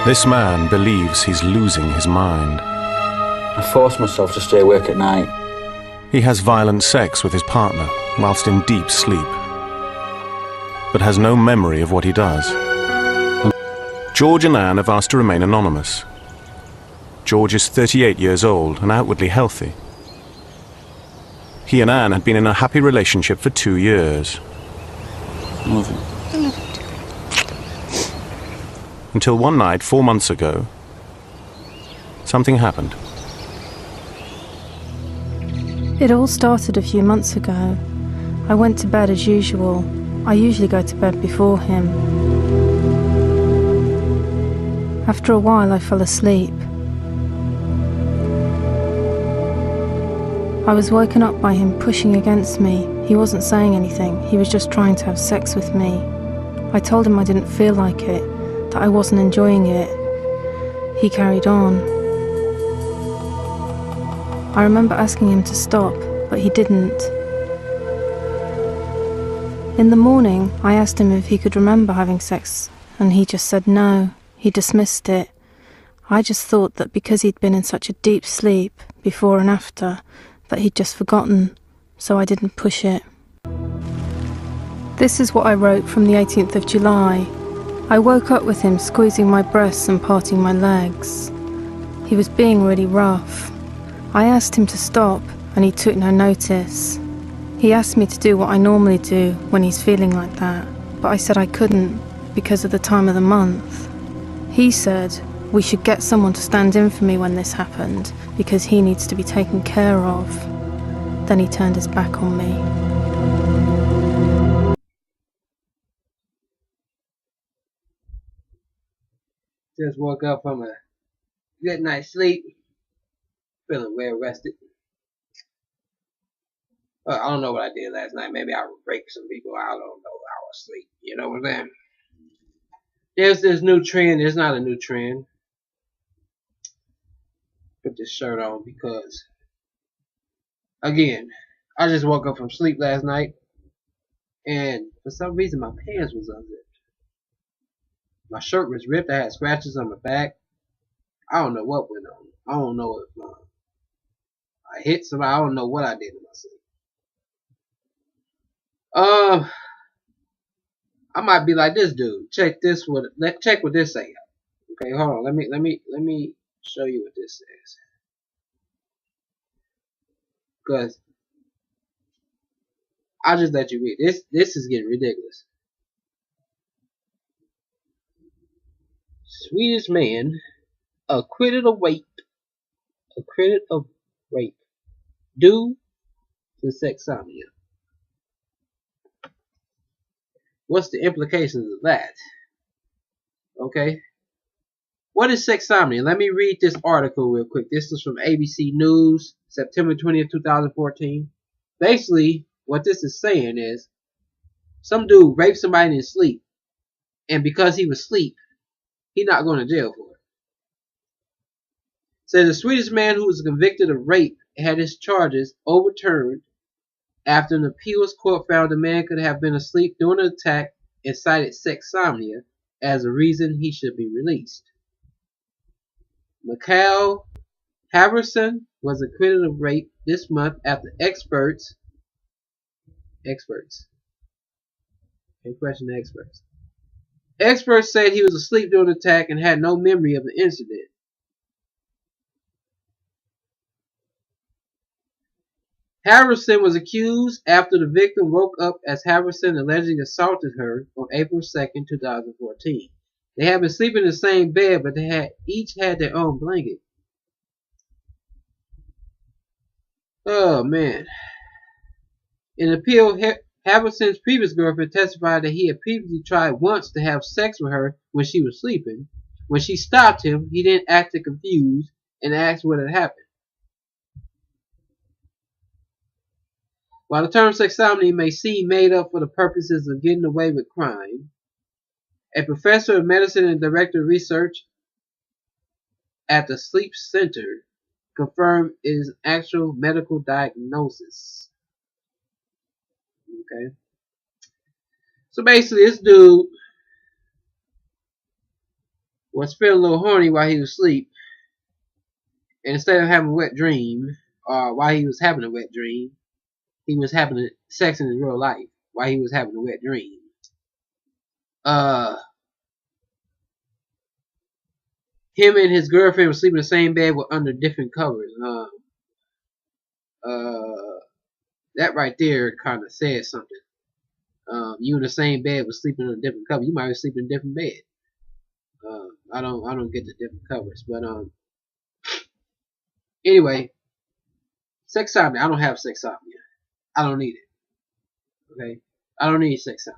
This man believes he's losing his mind. I force myself to stay awake at night. He has violent sex with his partner whilst in deep sleep, but has no memory of what he does. George and Anne have asked to remain anonymous. George is 38 years old and outwardly healthy. He and Anne had been in a happy relationship for 2 years. Until one night, 4 months ago, something happened. It all started a few months ago. I went to bed as usual. I usually go to bed before him. After a while, I fell asleep. I was woken up by him pushing against me. He wasn't saying anything. He was just trying to have sex with me. I told him I didn't feel like it, that I wasn't enjoying it. He carried on. I remember asking him to stop, but he didn't. In the morning, I asked him if he could remember having sex, and he just said no. He dismissed it. I just thought that because he'd been in such a deep sleep, before and after, that he'd just forgotten, so I didn't push it. This is what I wrote from the 18th of July. I woke up with him squeezing my breasts and parting my legs. He was being really rough. I asked him to stop, and he took no notice. He asked me to do what I normally do when he's feeling like that, but I said I couldn't because of the time of the month. He said we should get someone to stand in for me when this happened because he needs to be taken care of. Then he turned his back on me. Just woke up from a good night's sleep, feeling well rested. I don't know what I did last night. Maybe I raped some people. I don't know. I was asleep. You know what I'm saying? There's this new trend. It's not a new trend. Put this shirt on because, again, I just woke up from sleep last night, and for some reason my pants was unzipped. My shirt was ripped. I had scratches on my back. I don't know what went on. I don't know if I hit somebody. I don't know what I did to myself. I might be like this dude. Check this. Check what this say. Okay, hold on. Let me show you what this says. Cause I'll just let you read. This is getting ridiculous. Swedish man acquitted of rape due to sexomnia. What's the implications of that? Okay. What is sexomnia? Let me read this article real quick. This is from ABC News, September 20th, 2014. Basically, what this is saying is some dude raped somebody in his sleep, and because he was asleep, he's not going to jail for it. Says a Swedish man who was convicted of rape had his charges overturned after an appeals court found the man could have been asleep during the attack and cited sexomnia as a reason he should be released. Mikael Halvorsen was acquitted of rape this month after experts said he was asleep during the attack and had no memory of the incident. Halvorsen was accused after the victim woke up as Halvorsen allegedly assaulted her on April 2nd, 2014. They had been sleeping in the same bed, but they each had their own blanket. Oh, man. In the appeal, Halvorsen's previous girlfriend testified that he had previously tried once to have sex with her when she was sleeping. When she stopped him, he then acted confused and asked what had happened. While the term sexomnia may seem made up for the purposes of getting away with crime, a professor of medicine and director of research at the Sleep Center confirmed it is an actual medical diagnosis. Okay. So basically, this dude was feeling a little horny while he was asleep, and instead of having a wet dream, or while he was having a wet dream, he was having sex in his real life while he was having a wet dream. Him and his girlfriend were sleeping in the same bed but under different covers. That right there kind of says something. You in the same bed but sleeping on a different cover. You might be sleeping in a different bed. I don't get the different covers, but anyway, sexomnia. I don't have sexomnia. I don't need it. Okay, I don't need sexomnia.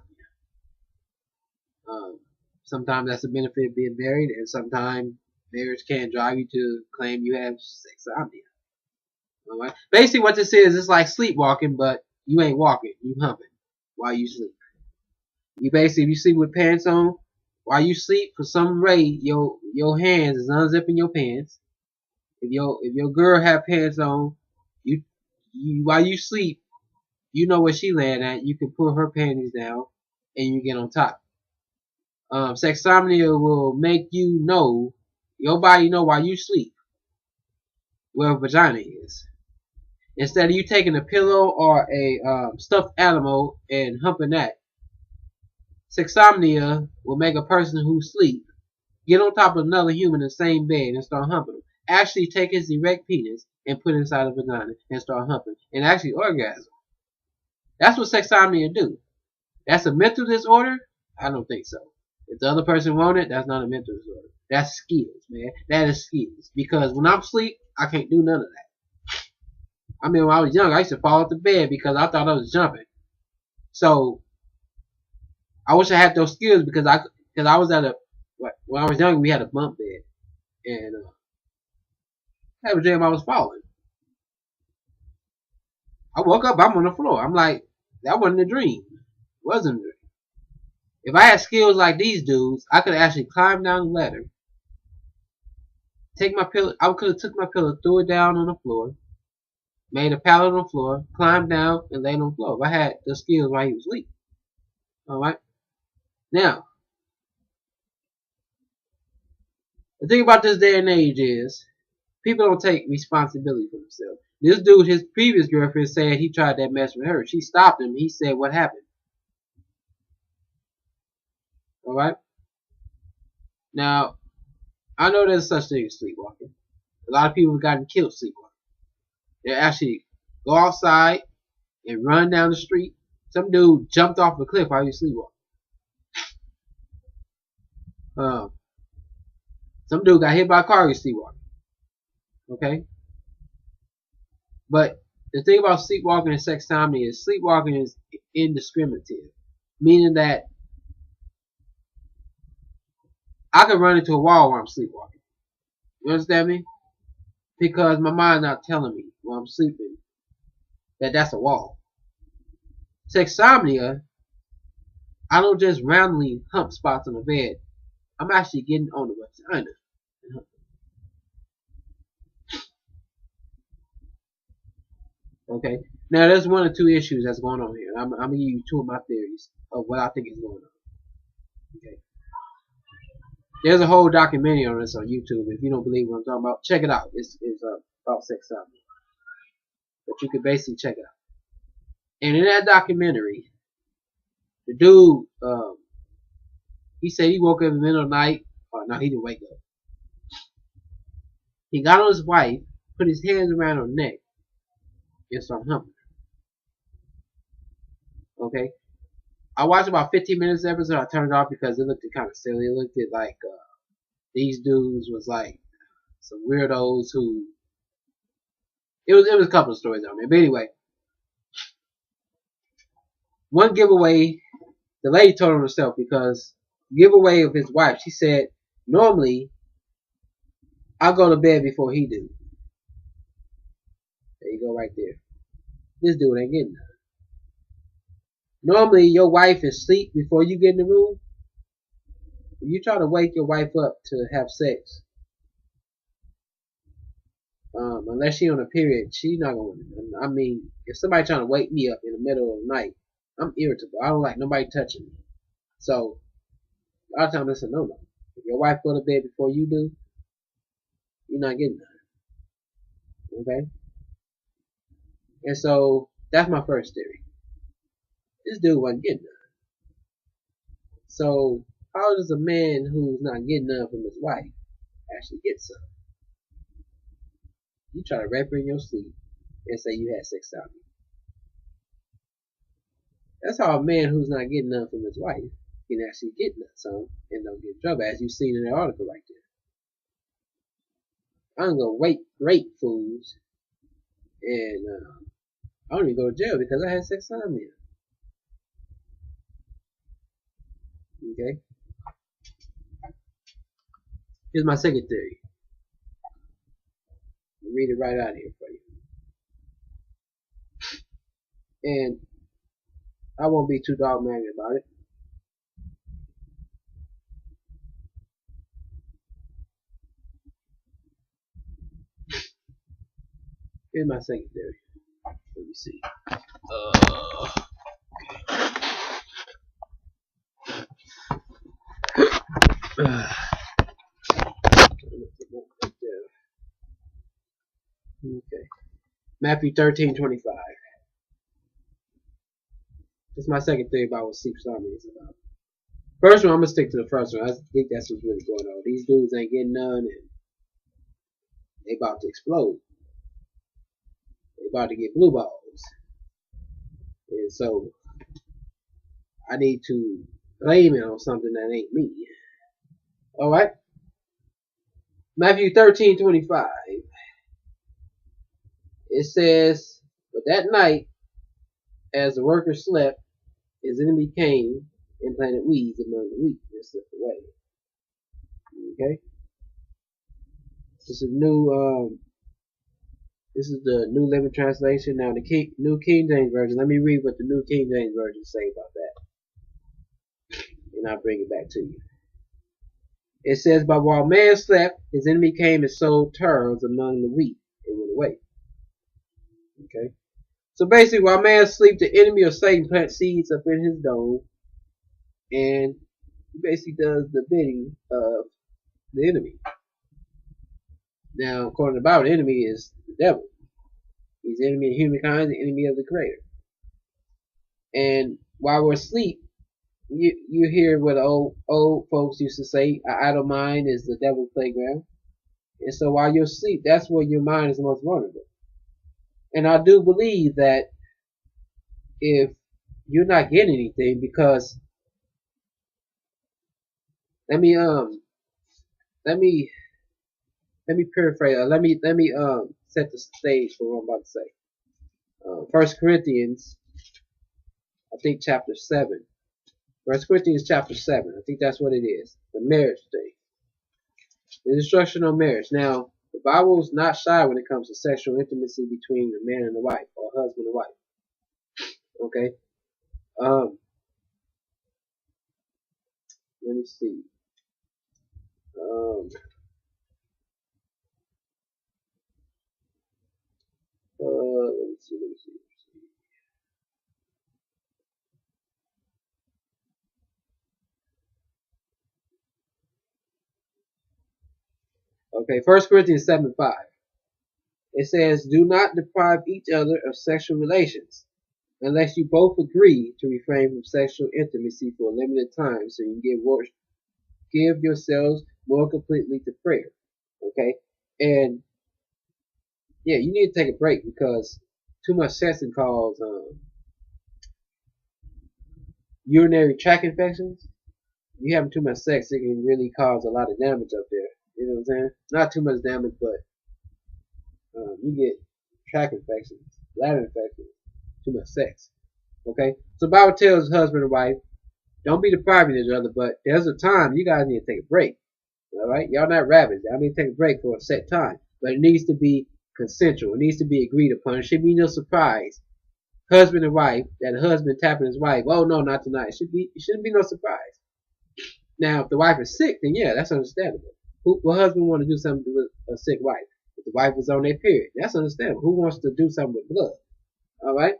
Sometimes that's a benefit of being married, and sometimes marriage can drive you to claim you have sexomnia. Alright? Basically, what this is, it's like sleepwalking, but you ain't walking, you humping while you sleep. You basically, if you sleep with pants on, while you sleep, for some reason, your hands is unzipping your pants. If your girl have pants on, you while you sleep, you know where she laying at. You can pull her panties down, and you get on top. Sexomnia will make you know, your body know while you sleep where a vagina is. Instead of you taking a pillow or a stuffed animal and humping that, sexomnia will make a person who sleep get on top of another human in the same bed and start humping them. Actually take his erect penis and put it inside a vagina and start humping and actually orgasm. That's what sexomnia do. That's a mental disorder? I don't think so. If the other person wants it, that's not a mental disorder. That's skills, man. That is skills. Because when I'm asleep, I can't do none of that. I mean, when I was young, I used to fall off the bed because I thought I was jumping. So, I wish I had those skills because I was at when I was young, we had a bunk bed. And I had a dream I was falling. I woke up, I'm on the floor. I'm like, that wasn't a dream. It wasn't a dream. If I had skills like these dudes, I could actually climb down the ladder, take my pillow, I could have took my pillow, threw it down on the floor, made a pallet on the floor, climbed down, and laid on the floor. If I had the skills while he was asleep. Alright? Now, the thing about this day and age is, people don't take responsibility for themselves. This dude, his previous girlfriend, said he tried that mess with her. She stopped him. He said, what happened? Alright? Now, I know there's such thing as sleepwalking. A lot of people have gotten killed sleepwalking. They actually go outside and run down the street. Some dude jumped off a cliff while he was sleepwalking. Some dude got hit by a car while he was sleepwalking. Okay? But the thing about sleepwalking and sexomnia is sleepwalking is indiscriminative. Meaning that I could run into a wall while I'm sleepwalking. You understand me? Because my mind's not telling me while I'm sleeping that that's a wall. Sexomnia, I don't just randomly hump spots on the bed. I'm actually getting on the vagina. Okay? Now there's one or two issues that's going on here. I'm going to give you two of my theories of what I think is going on. Okay? There's a whole documentary on this on YouTube. If you don't believe what I'm talking about, check it out. It's about sexomnia. But you can basically check it out. And in that documentary, the dude, he said he woke up in the middle of the night. Oh, no, he didn't wake up. He got on his wife, put his hands around her neck, and started humping her. Okay? I watched about 15 minutes of the episode. I turned it off because it looked kind of silly. It looked like these dudes was like some weirdos who. It was a couple of stories on there. But anyway, one giveaway, the lady told him herself because giveaway of his wife. She said, normally I go to bed before he do. There you go, right there. This dude ain't getting none. Normally your wife is asleep before you get in the room. If you try to wake your wife up to have sex, unless she on a period, she's not going to. I mean, if somebody trying to wake me up in the middle of the night, I'm irritable. I don't like nobody touching me. So, a lot of times it's a no-no. If your wife go to bed before you do, you're not getting none. Okay? And so that's my first theory. This dude wasn't getting none. So how does a man who's not getting none from his wife actually get some? You try to rape her in your sleep and say you had sex on me. That's how a man who's not getting none from his wife can actually get some and don't get in trouble, as you've seen in the article right there. I'm gonna rape fools, and I don't even go to jail because I had sex on me. Okay. Here's my second theory. I'll read it right out here for you. And I won't be too dogmatic about it. Here's my second theory. Let me see. Okay. Matthew 13:25. That's my second theory about what sleep sodomy is about. First one, I'm gonna stick to the first one. I think that's what's really going on. These dudes ain't getting none, and they about to explode. They about to get blue balls, and so I need to blame it on something that ain't me. All right. Matthew 13:25. It says, "But that night, as the workers slept, his enemy came and planted weeds among the wheat and slipped away." Okay. This is new. This is the New Living Translation. Now the New King James Version. Let me read what the New King James Version say about that, and I'll bring it back to you. It says, "But while man slept, his enemy came and sowed tares among the wheat and went away." Okay. So basically, while man sleep, the enemy of Satan plants seeds up in his dome, and he basically does the bidding of the enemy. Now, according to the Bible, the enemy is the devil. He's the enemy of humankind, the enemy of the Creator. And while we're asleep, you hear what old folks used to say: "An idle mind is the devil's playground." And so while you're asleep, that's where your mind is most vulnerable. And I do believe that if you're not getting anything, because let me paraphrase. Let me set the stage for what I'm about to say. 1 Corinthians, I think chapter 7. 1 Corinthians chapter 7. I think that's what it is. The marriage thing. The instruction on marriage. Now, the Bible is not shy when it comes to sexual intimacy between a man and a wife, or a husband and wife. Okay. Let me see. Let me see. Okay, 1 Corinthians 7:5. It says, "Do not deprive each other of sexual relations, unless you both agree to refrain from sexual intimacy for a limited time, so you can give yourselves more completely to prayer." Okay, and yeah, you need to take a break, because too much sex can cause urinary tract infections. You having too much sex, it can really cause a lot of damage up there. You know what I'm saying? Not too much damage, but you get tract infections, bladder infections, too much sex. Okay? So the Bible tells husband and wife, don't be depriving each other, but there's a time you guys need to take a break. Alright? Y'all not rabbits. Y'all need to take a break for a set time. But it needs to be consensual. It needs to be agreed upon. It should be no surprise. Husband and wife, that a husband tapping his wife, "Oh no, not tonight." It shouldn't be no surprise. Now, if the wife is sick, then yeah, that's understandable. What husband want to do something with a sick wife? If the wife was on their period, that's understandable. Who wants to do something with blood? All right,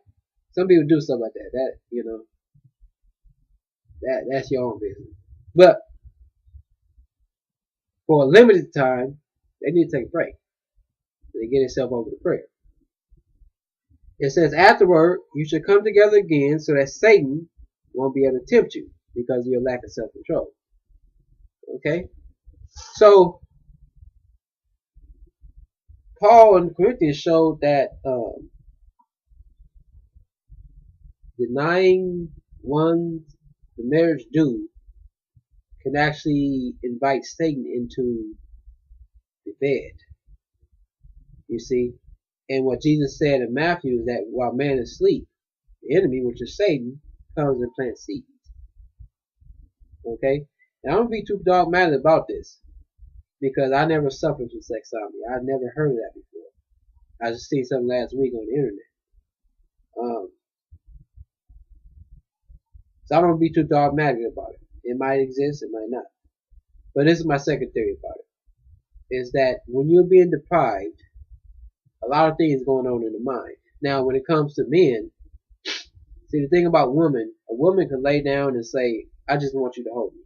some people do stuff like that. That's your own business. But for a limited time, they need to take a break. They get themselves over the prayer. It says, afterward, you should come together again so that Satan won't be able to tempt you because of your lack of self-control. Okay? So, Paul in Corinthians showed that denying the marriage due can actually invite Satan into the bed. You see? And what Jesus said in Matthew is that while man is asleep, the enemy, which is Satan, comes and plants seeds. Okay? Now, I don't be too dogmatic about this because I never suffered from sexomnia. I've never heard of that before. I just seen something last week on the internet. So I don't be too dogmatic about it. It might exist, it might not. But this is my second theory about it. Is that when you're being deprived, a lot of things going on in the mind. Now, when it comes to men, see the thing about women, a woman can lay down and say, I just want you to hold me.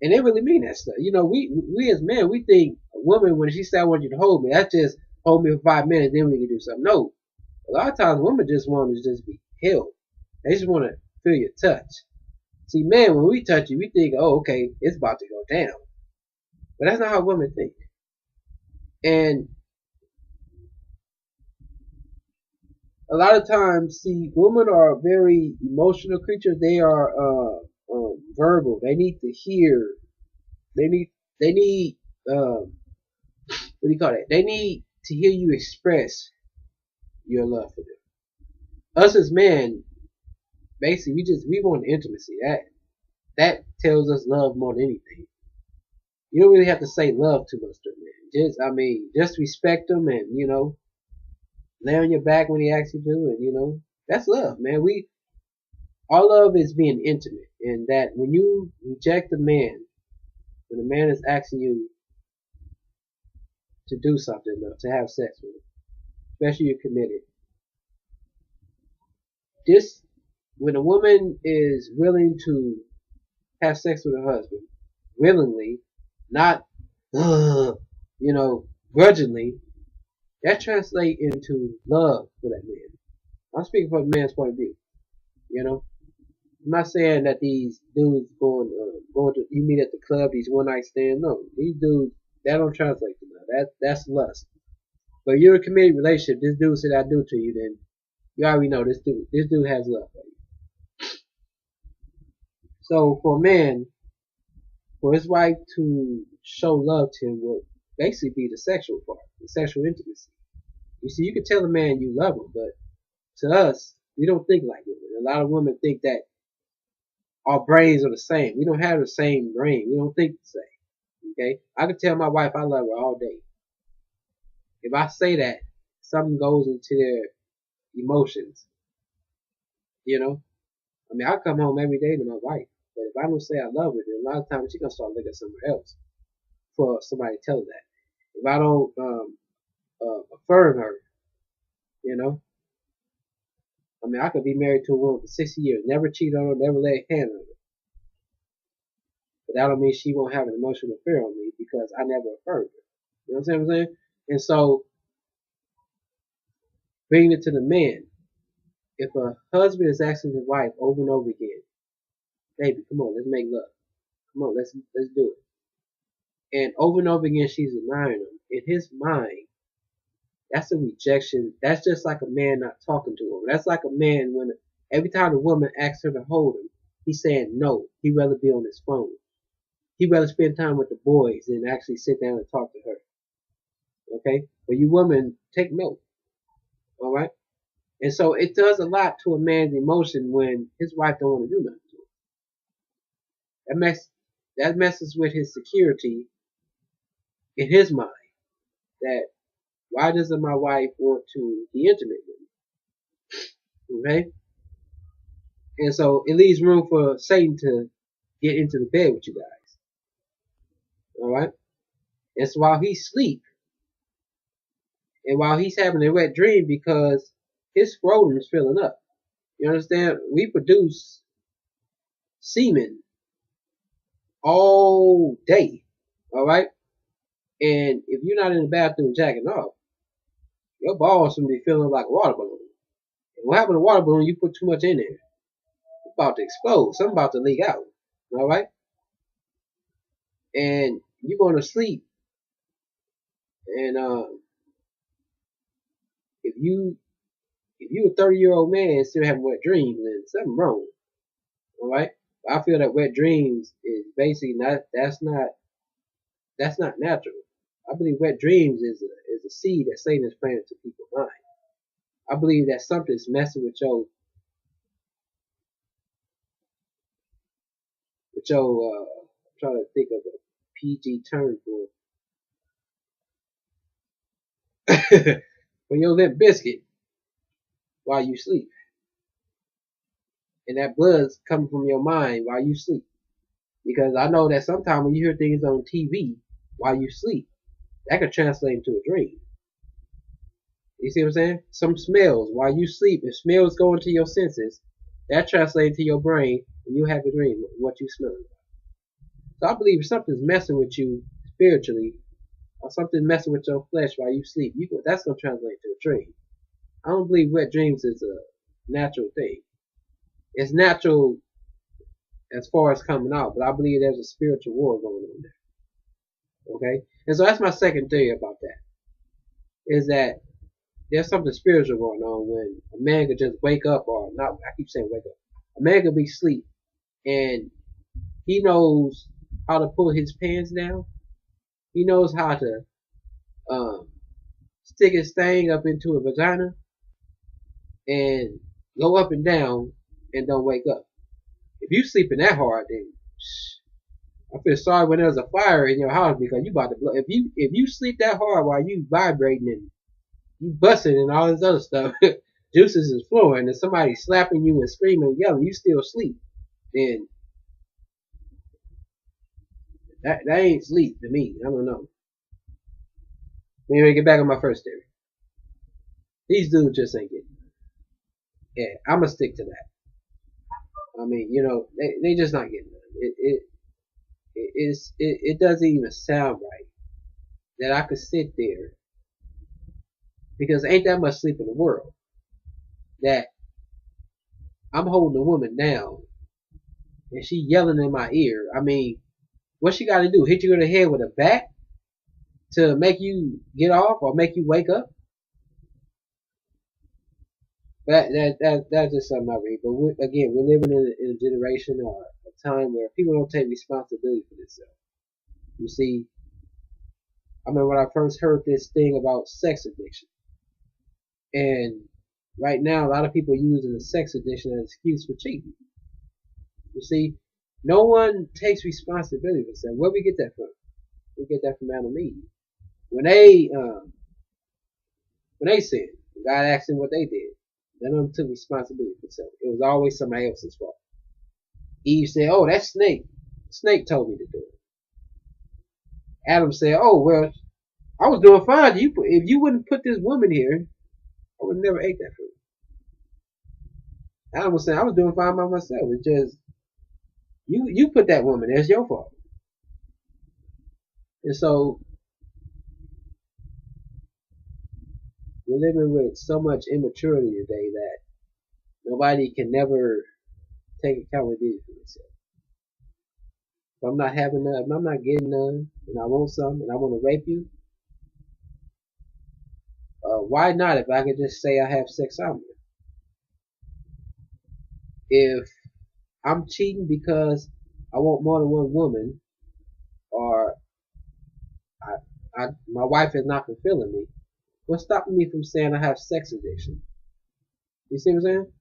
And they really mean that stuff. You know, we as men, we think a woman, when she said, I want you to hold me, that's just hold me for 5 minutes, then we can do something. No. A lot of times women just want to just be held. They just want to feel your touch. See, man, when we touch you, we think, oh, okay, it's about to go down. But that's not how women think. And a lot of times, see, women are very emotional creatures. They are verbal. They need to hear. They need what do you call that? They need to hear you express your love for them. Us as men, basically, we want intimacy. That tells us love more than anything. You don't really have to say love too much to a man. Just respect them and, lay on your back when he asks you to, and, that's love, man. Our love is being intimate, and that when you reject a man, when a man is asking you to do something, to have sex with him, especially you're committed, when a woman is willing to have sex with her husband, willingly, not, grudgingly, that translates into love for that man. I'm speaking from the man's point of view. I'm not saying that these dudes going to you meet at the club, these one night stands. No, these dudes, that don't translate to love. That's lust. But you're a committed relationship. This dude said I do to you, then you already know this dude has love for you. So for a man, for his wife to show love to him will basically be the sexual part, the sexual intimacy. You see, you can tell a man you love him, but to us, we don't think like women. A lot of women think that our brains are the same. We don't have the same brain. We don't think the same. Okay? I can tell my wife I love her all day. If I say that, something goes into their emotions. I come home every day to my wife. But if I don't say I love her, then a lot of times she's going to start looking somewhere else for somebody to tell her that. If I don't affirm her, I could be married to a woman for 60 years, never cheat on her, never lay a hand on her. But that don't mean she won't have an emotional affair on me because I never affirmed her. You know what I'm saying? And so, bringing it to the man, if a husband is asking his wife over and over again, baby, come on, let's make love. Come on, let's do it. And over again, she's denying him. In his mind, that's a rejection. That's just like a man not talking to him. That's like a man when every time a woman asks her to hold him, he's saying no. He'd rather be on his phone. He'd rather spend time with the boys than actually sit down and talk to her. Okay? But you women, take note. Alright? And so it does a lot to a man's emotion when his wife don't want to do nothing to him. That messes with his security in his mind. That why doesn't my wife want to be intimate with me? Okay? And so it leaves room for Satan to get into the bed with you guys. Alright? And so while he's asleep, and while he's having a wet dream because his scrotum is filling up. You understand? We produce semen all day. Alright? And if you're not in the bathroom jacking off, your balls will be feeling like a water balloon. And what happened to a water balloon? You put too much in there. It's about to explode. Something about to leak out. Alright? And you're going to sleep. And if you a 30-year-old man still having wet dreams, then something wrong. Alright? I feel that wet dreams is basically that's not natural. I believe wet dreams is a seed that Satan has planted to people's mind. I believe that something's messing with your I'm trying to think of a PG term for your lip biscuit while you sleep. And that blood's coming from your mind while you sleep. Because I know that sometimes when you hear things on TV while you sleep, that could translate into a dream. You see what I'm saying? Some smells while you sleep, if smells go into your senses, that translates to your brain and you have a dream of what you smell. So I believe if something's messing with you spiritually, or something messing with your flesh while you sleep, that's going to translate to a dream. I don't believe wet dreams is a natural thing. It's natural as far as coming out, but I believe there's a spiritual war going on there. Okay? And so that's my second theory about that. Is that there's something spiritual going on when a man could just wake up, or not, I keep saying wake up. A man could be asleep and he knows how to pull his pants down. He knows how to stick his thing up into a vagina and go up and down and don't wake up. If you sleeping that hard, then I feel sorry when there's a fire in your house because you about to blow. If you sleep that hard while you vibrating and you busting and all this other stuff, juices is flowing, and somebody slapping you and screaming and yelling, you still sleep, then that ain't sleep to me. I don't know. Maybe I get back on my first theory. These dudes just ain't getting it. Yeah, I'm gonna stick to that. I mean, you know, they just not getting it. It doesn't even sound right that I could sit there, because ain't that much sleep in the world, that I'm holding a woman down and she yelling in my ear. I mean, what she got to do? Hit you in the head with a bat to make you get off or make you wake up? That's just something I read. But we're living in a generation or a time where people don't take responsibility for themselves. You see, I remember when I first heard this thing about sex addiction, and right now a lot of people are using the sex addiction as an excuse for cheating. You see, no one takes responsibility for themselves. Where we get that from? We get that from Adam and Eve. When they sinned, God asked them what they did. None of them took responsibility for themselves. It was always somebody else's fault. Eve said, "Oh, that snake. The snake told me to do it." Adam said, "Oh, well, I was doing fine. If you wouldn't put this woman here, I would never ate that fruit." Adam was saying, "I was doing fine by myself. It's just you put that woman. That's your fault." And so we're living with so much immaturity today that nobody can never take accountability for themselves. If I'm not having none, if I'm not getting none, and I want some, and I want to rape you, why not? If I could just say I have sexomnia. If I'm cheating because I want more than one woman, or my wife is not fulfilling me, what's stopping me from saying I have sex addiction? You see what I'm saying?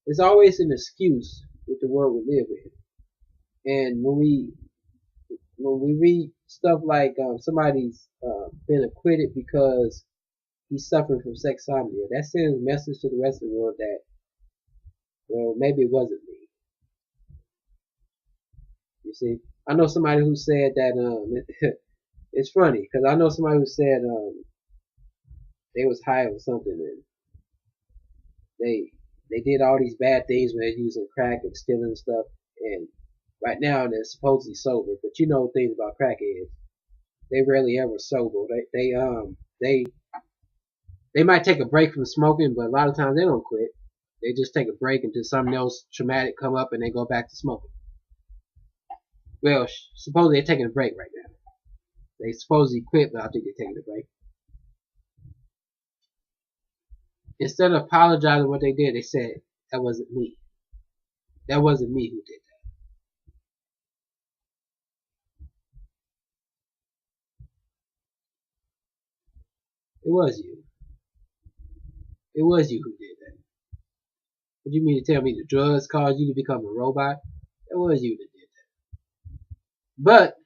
It's always an excuse with the world we live in. And when we read stuff like somebody's been acquitted because he's suffering from sexomnia, that sends a message to the rest of the world that, well, maybe it wasn't me. You see, I know somebody who said that it's funny because I know somebody who said they was high or something and they did all these bad things when they're using crack and stealing stuff, and right now they're supposedly sober, but you know things about crackheads. They rarely ever sober. They might take a break from smoking, but a lot of times they don't quit. They just take a break until something else traumatic come up and they go back to smoking. Well, supposedly they're taking a break right now. They supposedly quit, but I think they're taking a break. Instead of apologizing for what they did, they said, that wasn't me. That wasn't me who did that. It was you. It was you who did that. What do you mean to tell me the drugs caused you to become a robot? It was you that did that. But,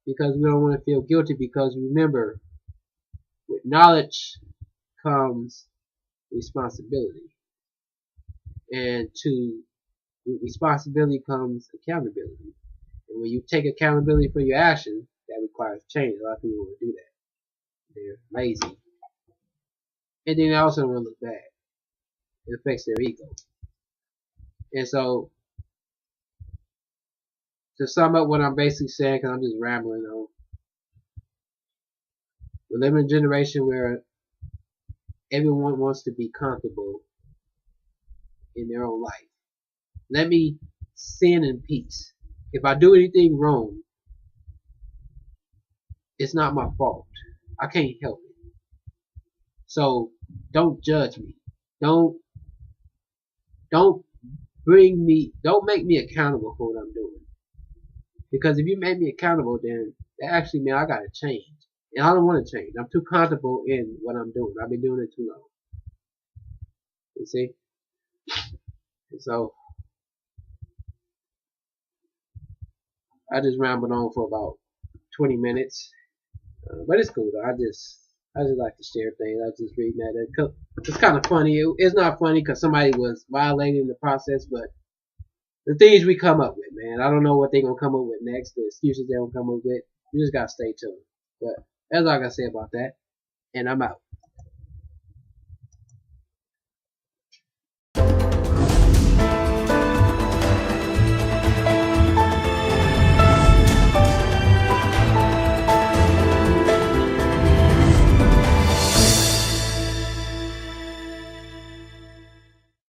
because we don't want to feel guilty, because remember, with knowledge comes responsibility. And with responsibility comes accountability. And when you take accountability for your actions, that requires change. A lot of people want to do that. They're lazy. And then they also want to look bad. It affects their ego. And so, to sum up what I'm basically saying, because I'm just rambling on, we live in a generation where everyone wants to be comfortable in their own life. Let me sin in peace. If I do anything wrong, it's not my fault. I can't help it. So don't judge me. Don't make me accountable for what I'm doing. Because if you make me accountable, then that actually means I gotta change. And I don't want to change. I'm too comfortable in what I'm doing. I've been doing it too long. You see? And so I just rambled on for about 20 minutes. But it's cool though. I just like to share things. I was just reading that. It's kind of funny. It's not funny because somebody was violating the process, but the things we come up with, man. I don't know what they're going to come up with next. The excuses they're going to come up with. You just got to stay tuned. But that's all I got to say about that. And I'm out.